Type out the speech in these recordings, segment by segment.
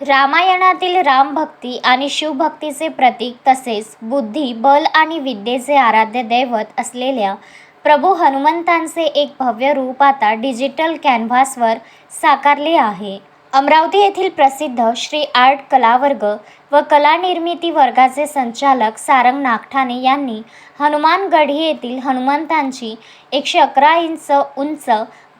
रामायणातील रामभक्ती आणि शिवभक्तीचे प्रतीक तसेच बुद्धी, बल आणि विद्येचे आराध्य दैवत असलेल्या प्रभू हनुमंतांचे एक भव्य रूप आता डिजिटल कॅनव्हासवर साकारले आहे. अमरावती येथील प्रसिद्ध श्री आर्ट कलावर्ग व कला निर्मिती वर्गाचे संचालक सारंग नागठाणे यांनी हनुमानगढी येथील हनुमंतांची 111 इंच उंच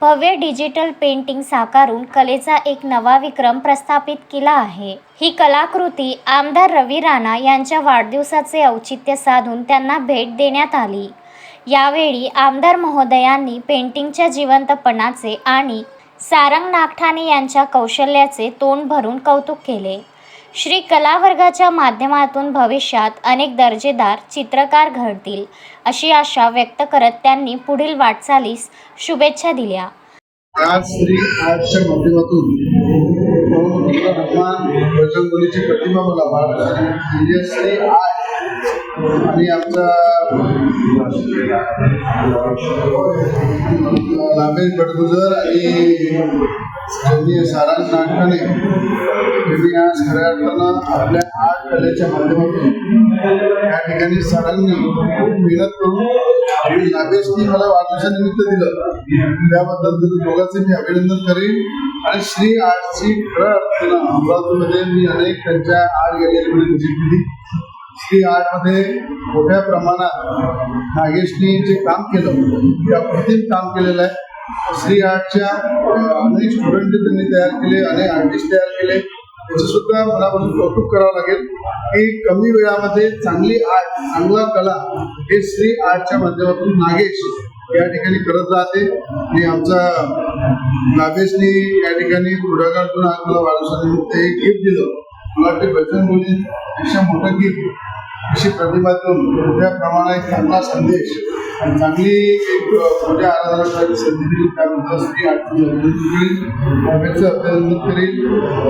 भव्य डिजिटल पेंटिंग साकारून कलेचा एक नवा विक्रम प्रस्थापित केला आहे. ही कलाकृती आमदार रवी राणा यांच्या वाढदिवसाचे औचित्य साधून त्यांना भेट देण्यात आली. यावेळी आमदार महोदयांनी पेंटिंगच्या जिवंतपणाचे आणि सारंग नागठाणे यांच्या कौशल्याचे तोंड भरून कौतुक केले. श्री कलावर्गाच्या माध्यमातून भविष्यात अनेक दर्जेदार चित्रकार घडतील अशी आशा व्यक्त करत त्यांनी पुढील वाटचालीस शुभेच्छा दिल्या. आज श्री आर्टच्या माध्यमातून हनुमान बजरंगबलीची प्रतिमा मला म्हणजे श्री आर्ट आणि आमचा लाभेश बडगुजर आणि सारंग नागठाणे यांनी आज खऱ्या अर्थानं आपल्या आर्ट कलेच्या माध्यमातून या ठिकाणी सरांनी खूप मेहनत करून लाभेशनी मला वाढदिवसानिमित्त दिलं, त्याबद्दल दोघांचे मी अभिनंदन करेन. आणि श्री आर्टची खऱ्या अर्थानं अमरावतीमध्ये मी अनेक त्यांच्या आर्ट गॅलरीमध्ये व्हिजिट दिली. श्री आर्टमध्ये मोठ्या प्रमाणात नागेशनी जे काम केलं ते अप्रतिम काम केलेलं आहे. श्री आर्टच्या अनेक स्टुडंट त्यांनी तयार केले, अनेक आर्टिस्ट तयार केले. त्याचं सुद्धा मनापासून कौतुक करावं लागेल की कमी वेळामध्ये चांगली आर्ट, चांगला कला हे श्री आर्टच्या माध्यमातून नागेश या ठिकाणी करत राहते. आणि आमचा लाभेशनी या ठिकाणी पुढाकार करून आज मला वाढदिवसानिमित्त एक गिफ्ट दिलं. मला वाटते बजरंगबलीपेक्षा मोठं गिफ्ट अशी प्रतिमातून मोठ्या प्रमाणात चांगला संदेश आणि चांगली एक पूजा आराधना करायची संधी दिली. त्याबद्दल श्री आर्टचं अभिनंदन करेन,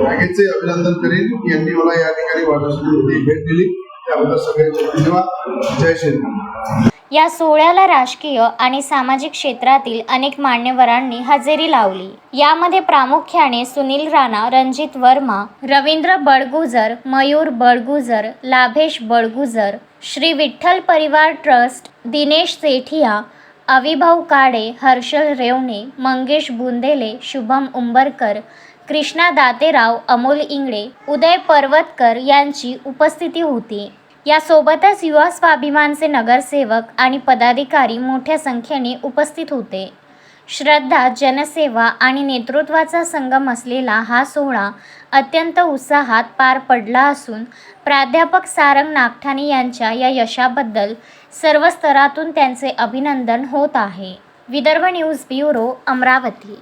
नागेशचे अभिनंदन करेन. यांनी मला या ठिकाणी वाढदिवसानिमित्त भेट दिली, त्याबद्दल सगळ्यांचे धन्यवाद. जय श्रीराम. या सोहळ्याला राजकीय आणि सामाजिक क्षेत्रातील अनेक मान्यवरांनी हजेरी लावली. यामध्ये प्रामुख्याने सुनील राणा, रणजित वर्मा, रवींद्र बडगुजर, मयूर बडगुजर, लाभेश बडगुजर, श्री विठ्ठल परिवार ट्रस्ट, दिनेश सेठिया, अविभाऊ काडे, हर्षल रेवणे, मंगेश बुंदेले, शुभम उंबरकर, कृष्णा दातेराव, अमोल इंगळे, उदय पर्वतकर यांची उपस्थिती होती. यासोबतच युवा स्वाभिमानचे नगरसेवक आणि पदाधिकारी मोठ्या संख्येने उपस्थित होते. श्रद्धा, जनसेवा आणि नेतृत्वाचा संगम असलेला हा सोहळा अत्यंत उत्साहात पार पडला असून प्राध्यापक सारंग नागठाणे यांच्या या यशाबद्दल सर्व स्तरातून त्यांचे अभिनंदन होत आहे. Vidarbha news bureau, Amravati.